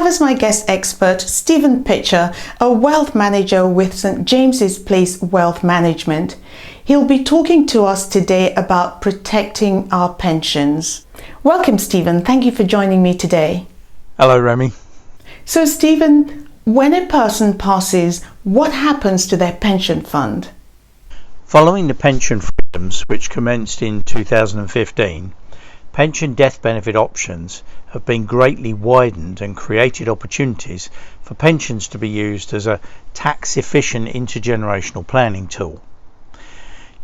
have as my guest expert Stephen Pitcher, a wealth manager with St. James's Place Wealth Management. He'll be talking to us today about protecting our pensions. Welcome, Stephen. Thank you for joining me today. Hello, Remi. So, Stephen, when a person passes, what happens to their pension fund? Following the pension freedoms, which commenced in 2015, pension death benefit options have been greatly widened and created opportunities for pensions to be used as a tax-efficient intergenerational planning tool.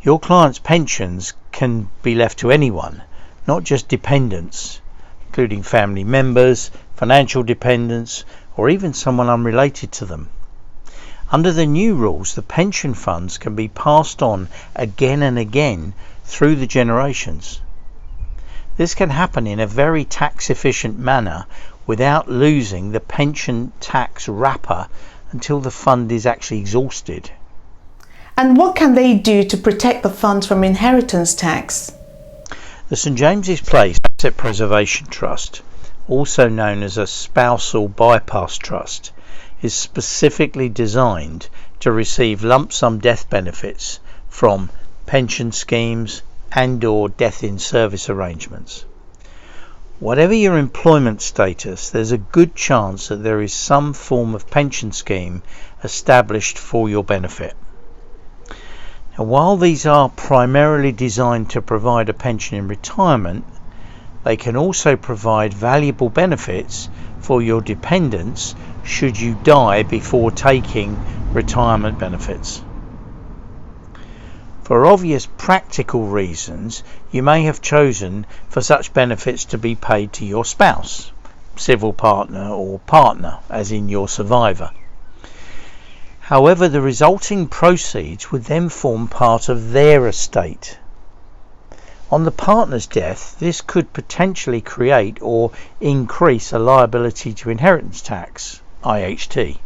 Your client's pensions can be left to anyone, not just dependents, including family members, financial dependents, or even someone unrelated to them. Under the new rules, the pension funds can be passed on again and again through the generations. This can happen in a very tax-efficient manner without losing the pension tax wrapper until the fund is actually exhausted. And what can they do to protect the funds from inheritance tax? The St. James's Place Asset Preservation Trust, also known as a spousal bypass trust, is specifically designed to receive lump sum death benefits from pension schemes and/or death in service arrangements. Whatever your employment status, there's a good chance that there is some form of pension scheme established for your benefit. Now, while these are primarily designed to provide a pension in retirement, they can also provide valuable benefits for your dependents should you die before taking retirement benefits. For obvious practical reasons, you may have chosen for such benefits to be paid to your spouse, civil partner, or partner, as in your survivor. However, the resulting proceeds would then form part of their estate. On the partner's death, this could potentially create or increase a liability to inheritance tax, IHT.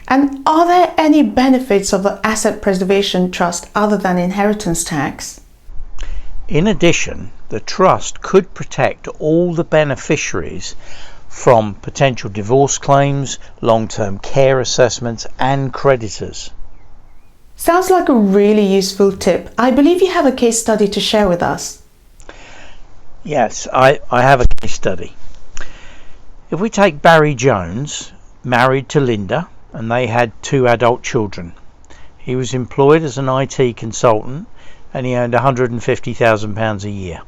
And are there any benefits of the Asset Preservation Trust other than inheritance tax? In addition, the trust could protect all the beneficiaries from potential divorce claims, long-term care assessments, and creditors. Sounds like a really useful tip. I believe you have a case study to share with us. Yes, I have a case study. If we take Barry Jones, married to Linda, and they had 2 adult children. He was employed as an IT consultant and he earned £150,000 a year.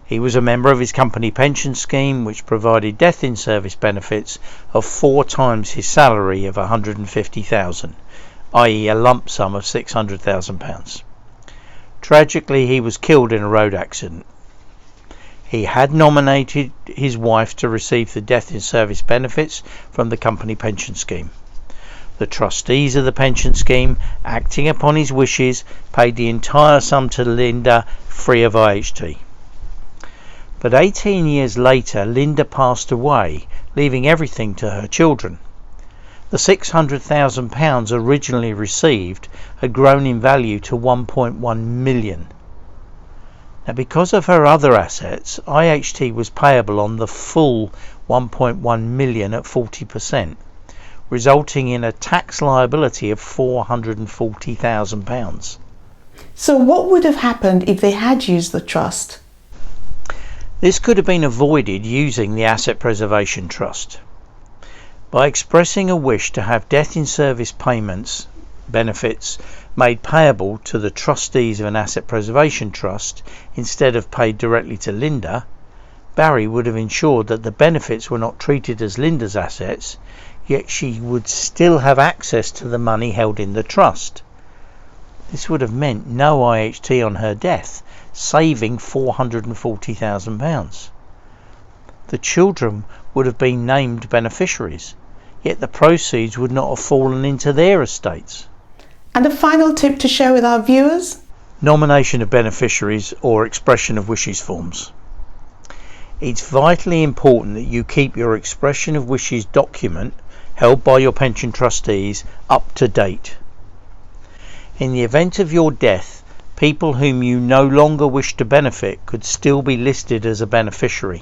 He was a member of his company pension scheme, which provided death in service benefits of 4 times his salary of £150,000, i.e. a lump sum of £600,000. Tragically, he was killed in a road accident. He had nominated his wife to receive the death in service benefits from the company pension scheme. The trustees of the pension scheme, acting upon his wishes, paid the entire sum to Linda free of IHT. But 18 years later, Linda passed away, leaving everything to her children. The £600,000 originally received had grown in value to £1.1 million. Now, because of her other assets, IHT was payable on the full £1.1 million at 40%. Resulting in a tax liability of £440,000. So what would have happened if they had used the trust? This could have been avoided using the Asset Preservation Trust. By expressing a wish to have death in service payments, benefits, made payable to the trustees of an Asset Preservation Trust instead of paid directly to Linda, Barry would have ensured that the benefits were not treated as Linda's assets, yet she would still have access to the money held in the trust. This would have meant no IHT on her death, saving £440,000. The children would have been named beneficiaries, yet the proceeds would not have fallen into their estates. And a final tip to share with our viewers? Nomination of beneficiaries or expression of wishes forms. It's vitally important that you keep your expression of wishes document held by your pension trustees up to date. In the event of your death, people whom you no longer wish to benefit could still be listed as a beneficiary.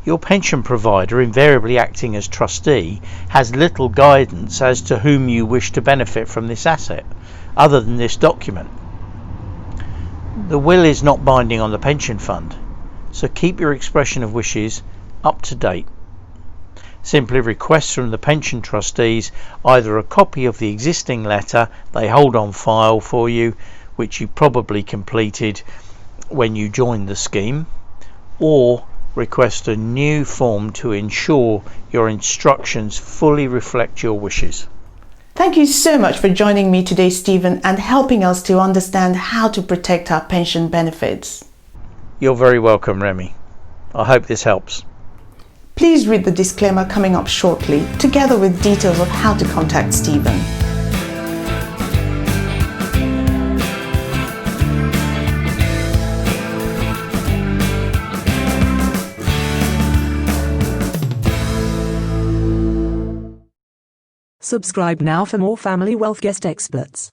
Your pension provider, invariably acting as trustee, has little guidance as to whom you wish to benefit from this asset, other than this document. The will is not binding on the pension fund, so keep your expression of wishes up to date. Simply request from the pension trustees either a copy of the existing letter they hold on file for you, which you probably completed when you joined the scheme, or request a new form to ensure your instructions fully reflect your wishes. Thank you so much for joining me today, Stephen, and helping us to understand how to protect our pension benefits. You're very welcome, Remi. I hope this helps. Please read the disclaimer coming up shortly, together with details of how to contact Stephen. Subscribe now for more family wealth guest experts.